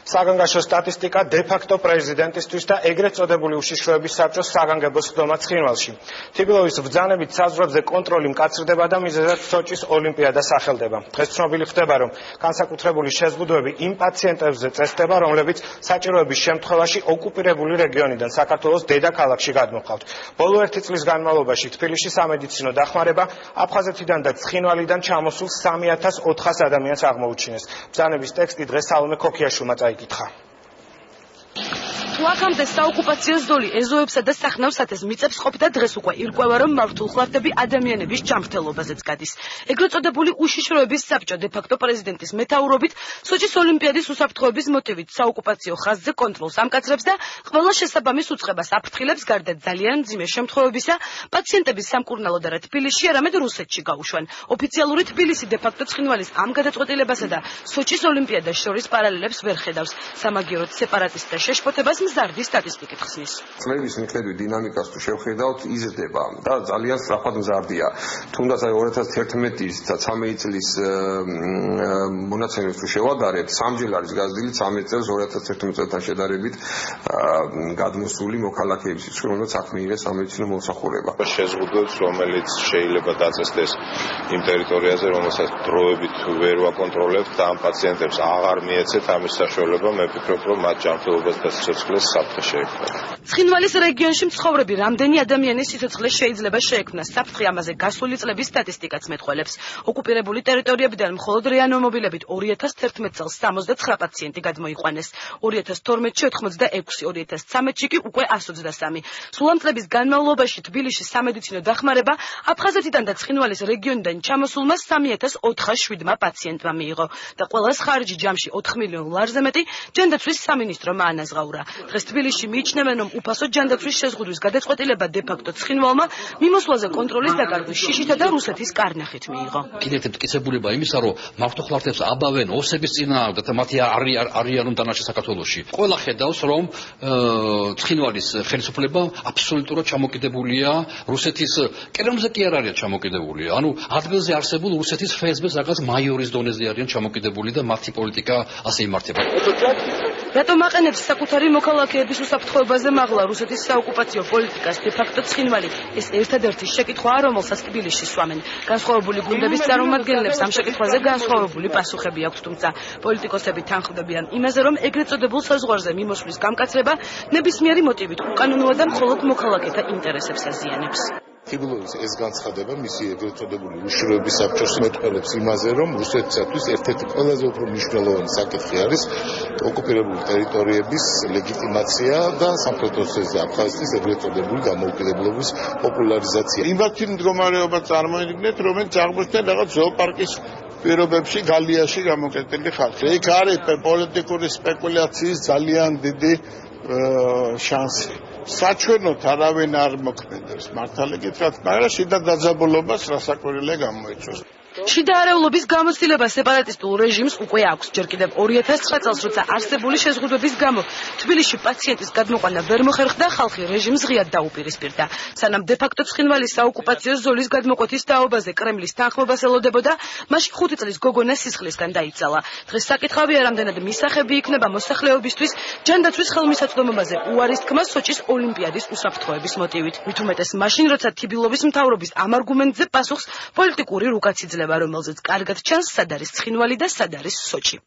საგანგაშო სტატისტიკა დე-ფაქტო პრეზიდენტისთვის და ეგრეთ წოდებული უშიშროების საბჭოს საგანგებო სხდომა ცხინვალში. თბილისის ბრძანებით საზღვრებზე კონტროლი მკაცრდება და მიზეზად სოჭის ოლიმპიადა სახელდება. დღეს ცნობილი ხდება, რომ განსაკუთრებული შეზღუდვები იმ პაციენტებზე წესდება, რომლებიც საჭიროების შემთხვევაში ოკუპირებული რეგიონიდან საქართველოს დედაქალაქში გადმოჰყავთ. ბოლო 1 წლის განმავლობაში თბილისში სამედიცინო დახმარება აფხაზეთიდან და ცხინვალიდან ჩამოსულ 3400 ადამიანს აღმოუჩინეს. ბრძანების ტექსტი დღეს სალომე ქოქიაშვილმა წაიკითხა. აქამდე საოკუპაციო ზოლი ეზოებსა და სახნავ-სათეს მიწებს ყოფდა, დღეს უკვე ირკვევა, რომ მართულხლარდები ადამიანების ჯანმრთელობაზეც გადის. ეგრეთ წოდებული უშიშროების საბჭო დე-ფაქტო პრეზიდენტის მეთაურობით სოჭის ოლიმპიადის უსაფრთხოების მოტივით საოკუპაციო ხაზზე კონტროლს ამკაცრებს და ყველა შესაბამის უწყებას აფრთხილებს, გარდა ძალიან მძიმე შემთხვევებისა, პაციენტების სამკურნალოდ არა თბილისში, არამედ რუსეთში გაუშვან. ოფიციალური თბილისი დე-ფაქტო ცხინვალის ამ გადაწყვეტილებასა და სოჭის ოლიმპიადას შორის პარალელებს ვერ ხედავს. სამაგიეროდ სეპარატისტთა შეშფოთებას მზარდი სტატისტიკით ხსნის. წლების მიხედვით დინამიკას თუ შევხედავთ, იზრდება და ძალიან სწრაფად მზარდია. თუნდაც 2011-ის და 13 წლის მონაცემებს თუ შევადარებთ, სამჯერ არის გაზრდილი 13 წელს 2011 წელთან შედარებით გადმოსული მოქალაქეების სიცხე, რომელსაც აქ მიიღეს სამედიცინო მომსახურება. შეზღუდვებს, რომელიც შეიძლება დაწესდეს იმ ტერიტორიაზე, რომელსაც დროებით ვერ ვაკონტროლებთ და ამ პაციენტებს აღარ მიეცეთ ამის საშუალება, მე ვფიქრობ, რომ მათ ჯანმრთელობას და სიცოცხლეს საფრთხე შეექმნათ. ცხინვალის რეგიონში მცხოვრები რამდენი ადამიანის სიცოცხლე შეიძლება შეექმნას, საფრთხე ამაზე გასული წლების სტატისტიკაც მეტყველებს. ოკუპირებული ტერიტორიებიდან მხოლოდ რეანიმობილებით 2011 წელს 69 პაციენტი გადმოიყვანეს, 2012-ში 86, 2013-ში კი უკვე 123. სულ ამ წლების განმავლობაში თბილისში სამედიცინო დახმარება აფხაზეთიდან და ცხინვალის რეგიონიდან ჩამოსულმა 3407 პაციენტმა მიიღო და ყველას ხარჯი ჯამში 4 მილიონ ლარზე მეტი ჯანდაცვის სამინისტრომ აანაზღაურა. დღეს თბილისში მიიჩნევენ, რომ უფასო ჯანდაცვის შეზღუდვის გადაწყვეტილება დე-ფაქტო ცხინვალმა მიმოსვლაზე კონტროლის დაკარგვის შიშითა და რუსეთის კარნახით მიიღო. კიდევ მტკიცებულება იმისა, რომ მართულხლარდებს აბავენ ოსების წინააღმდეგ და მათი არიან დანარჩენ საქართველოში. ყველა ხედავს, რომ ცხინვალის ხელისუფლება აბსოლუტურად ჩამოკიდებულია რუსეთის კერამზე კი არ არის ჩამოკიდებული. ანუ ადგილზე არსებულ რუსეთის ფსბ-ს რაღაც მაიორის დონეზე არიან ჩამოკიდებული და მათი პოლიტიკა ასე იმართება. რატომ აყენებს საკუთარი მოქალაქეების უსაფრთხოებაზე მაღლა რუსეთის საოკუპაციო პოლიტიკას დე-ფაქტო ცხინვალი? ეს ერთადერთი შეკითხვაა, რომელსაც თბილისში სვამენ. განსხვავებული გუნდების წარმომადგენლებს ამ შეკითხვაზე განსხვავებული პასუხები აქვთ, თუმცა პოლიტიკოსები თანხმდებიან იმაზე, რომ ეგრეთ წოდებულ საზღვარზე მიმოსვლის გამკაცრება ნებისმიერი მოტივით უკანონოა და მხოლოდ მოქალაქეთა ინტერესებს აზიანებს. თბილისის ეს განცხადება მისი ეგრეთ წოდებული უშიშროების საბჭოს მეტყველებს იმაზე, რომ რუსეთისათვის ერთ-ერთი ყველაზე უფრო მნიშვნელოვანი საკითხი არის ოკუპირებული ტერიტორიების ლეგიტიმაცია და სამხრეთ ოსეთის და აფხაზეთის ეგრეთ წოდებული დამოუკიდებლობის პოპულარიზაცია. იმათი მდგომარეობა წარმოიდგინეთ, რომელიც აღმოჩნდა რაღაც ზოოპარკის პირობებში გალიაში გამოკეტილი ხალხი. იქ არის პოლიტიკური სპეკულაციის ძალიან დიდი შანსი. საჩვენოთ არავინ არ მოქმედებს მართალი გითხრათ, მაგრამ შიდა დაძაბულობას რასაკვირველია გამოიწვევს. შიდა არეულობის გამოცდილება სეპარატისტულ რეჟიმს უკვე აქვს. ჯერ კიდევ 2009 წელს, როცა არსებული შეზღუდვების გამო თბილისში პაციენტის გადმოყვანა ვერ მოხერხდა, ხალხი რეჟიმს ღიად დაუპირისპირდა. სანამ დე-ფაქტო ცხინვალის საოკუპაციო ზოლის გადმოკვეთის თაობაზე კრემლის თანხმობას ელოდებოდა, მაშინ 5 წლის გოგონა სისხლისგან დაიცალა. დღეს საკითხავია, რამდენად მისაღები იქნება მოსახლეობისთვის ჯანდაცვის ხელმისაწვდომობაზე უარის თქმა სოჭის ოლიმპიადის უსაფრთხოების მოტივით. მით უმეტეს მაშინ, როცა თბილისის მთავრობის ამ არგუმენტზე პასუხს პოლიტიკური რუკაც იძლევა, რომელზეც კარგად ჩანს, სად არის ცხინვალი და სად არის სოჭი.